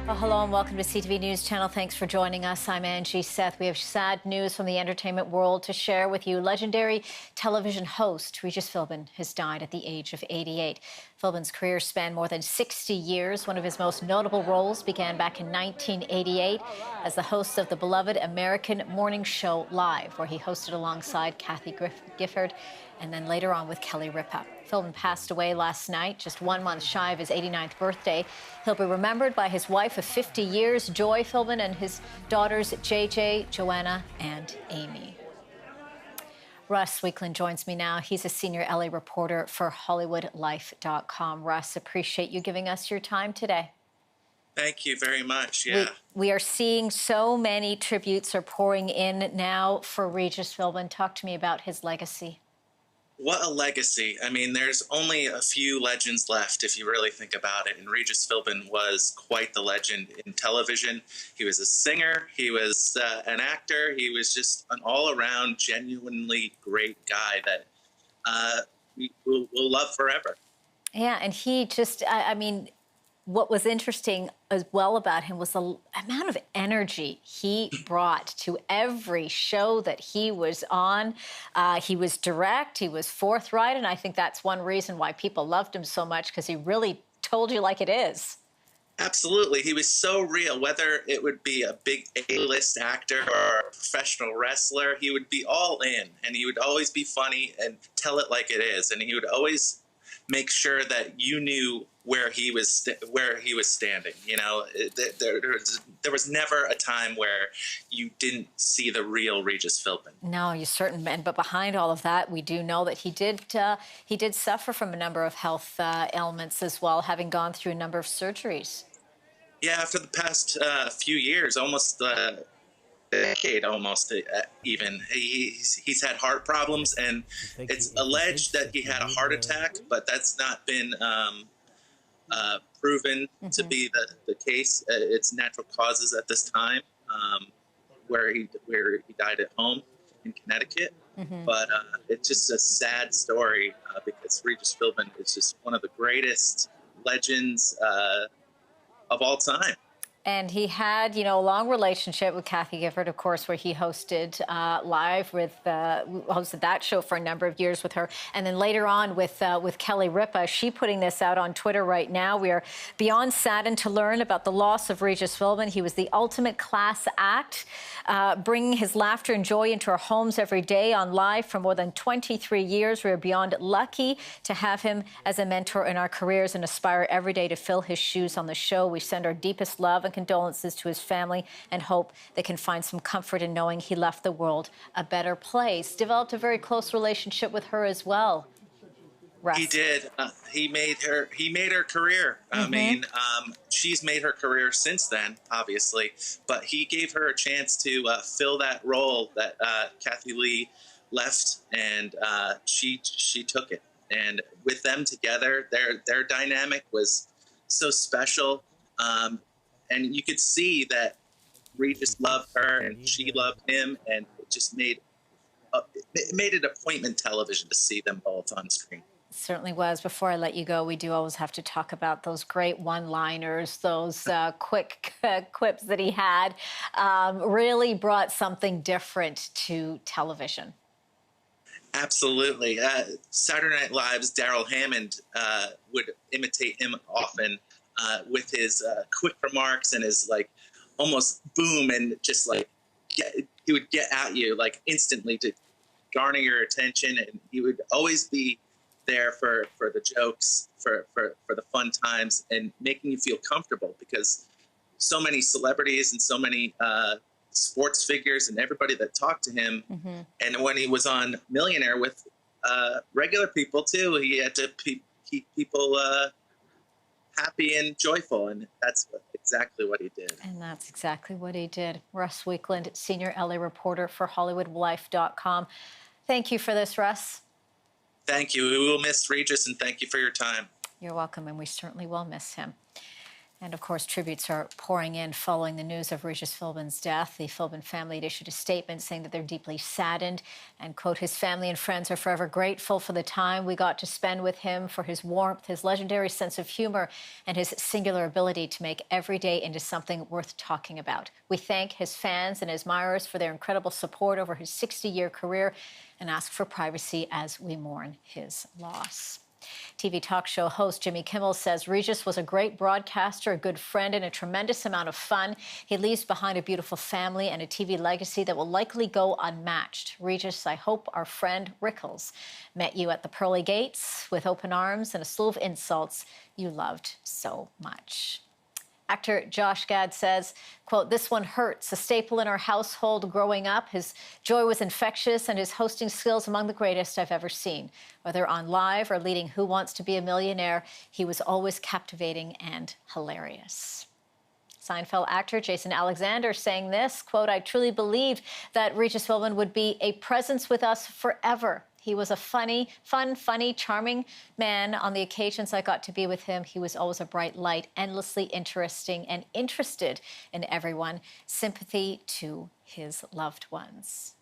Well, hello and welcome to CTV News Channel. Thanks for joining us. I'm Angie Seth. We have sad news from the entertainment world to share with you. Legendary television host Regis Philbin has died at the age of 88. Philbin's career spanned more than 60 years. One of his most notable roles began back in 1988 as the host of the beloved American morning show Live, where he hosted alongside Kathy Gifford and then later on with Kelly Ripa. Philbin passed away last night, just 1 month shy of his 89th birthday. He'll be remembered by his wife of 50 years, Joy Philbin, and his daughters, JJ, Joanna, and Amy. Russ Weakland joins me now. He's a senior LA reporter for HollywoodLife.com. Russ, appreciate you giving us your time today. Thank you very much. Yeah. We are seeing so many tributes are pouring in now for Regis Philbin. Talk to me about his legacy. What a legacy. I mean, there's only a few legends left if you really think about it. And Regis Philbin was quite the legend in television. He was a singer. He was an actor. He was just an all-around, genuinely great guy that we'll love forever. Yeah, and he just, I mean, what was interesting as well about him was the amount of energy he brought to every show that he was on. He was direct, he was forthright, and I think that's one reason why people loved him so much, because he really told you like it is. Absolutely. He was so real. Whether it would be a big A-list actor or a professional wrestler, he would be all in, and he would always be funny and tell it like it is. And he would always make sure that you knew where he was standing. You know, there was never a time where you didn't see the real Regis Philbin. No, you certainly. But behind all of that, we do know that he did suffer from a number of health ailments as well, having gone through a number of surgeries. Yeah, for the past few years, almost a decade, almost even. He's had heart problems, and it's alleged that he had a heart attack, but that's not been proven to be the case. It's natural causes at this time, where he died at home in Connecticut. But it's just a sad story because Regis Philbin is just one of the greatest legends of all time. And he had, you know, a long relationship with Kathy Gifford, of course, where he hosted Live with, hosted that show for a number of years with her. And then later on with Kelly Ripa, she putting this out on Twitter right now. We are beyond saddened to learn about the loss of Regis Philbin. He was the ultimate class act, bringing his laughter and joy into our homes every day on Live for more than 23 years. We are beyond lucky to have him as a mentor in our careers and aspire every day to fill his shoes on the show. We send our deepest love and condolences to his family and hope they can find some comfort in knowing he left the world a better place. Developed a very close relationship with her as well. Russ. He did. He made her career. I mean, she's made her career since then, obviously, but he gave her a chance to fill that role that Kathy Lee left, and she took it. And with them together, their dynamic was so special. And you could see that Regis loved her and she loved him, and it just made it appointment television to see them both on screen. It certainly was. Before I let you go, we do always have to talk about those great one-liners, those quick quips that he had. Really brought something different to television. Absolutely. Saturday Night Live's Daryl Hammond would imitate him often. With his quick remarks and his like almost boom, and just like he would get at you like instantly to garner your attention, and he would always be there for the jokes, for the fun times, and making you feel comfortable, because so many celebrities and so many sports figures and everybody that talked to him, and when he was on Millionaire with regular people too, he had to keep people happy and joyful, and that's exactly what he did. And that's exactly what he did. Russ Weakland, senior LA reporter for HollywoodLife.com. Thank you for this, Russ. Thank you. We will miss Regis, and thank you for your time. You're welcome, and we certainly will miss him. And of course, tributes are pouring in following the news of Regis Philbin's death. The Philbin family had issued a statement saying that they're deeply saddened and, quote, his family and friends are forever grateful for the time we got to spend with him, for his warmth, his legendary sense of humor, and his singular ability to make every day into something worth talking about. We thank his fans and admirers for their incredible support over his 60-year career and ask for privacy as we mourn his loss. TV talk show host Jimmy Kimmel says Regis was a great broadcaster, a good friend, and a tremendous amount of fun. He leaves behind a beautiful family and a TV legacy that will likely go unmatched. Regis, I hope our friend Rickles met you at the pearly gates with open arms and a slew of insults you loved so much. Actor Josh Gad says, quote, this one hurts. A staple in our household growing up. His joy was infectious and his hosting skills among the greatest I've ever seen. Whether on Live or leading Who Wants to Be a Millionaire, he was always captivating and hilarious. Seinfeld actor Jason Alexander saying this, quote, I truly believed that Regis Philbin would be a presence with us forever. He was a funny, charming man. On the occasions I got to be with him, he was always a bright light, endlessly interesting and interested in everyone. Sympathy to his loved ones.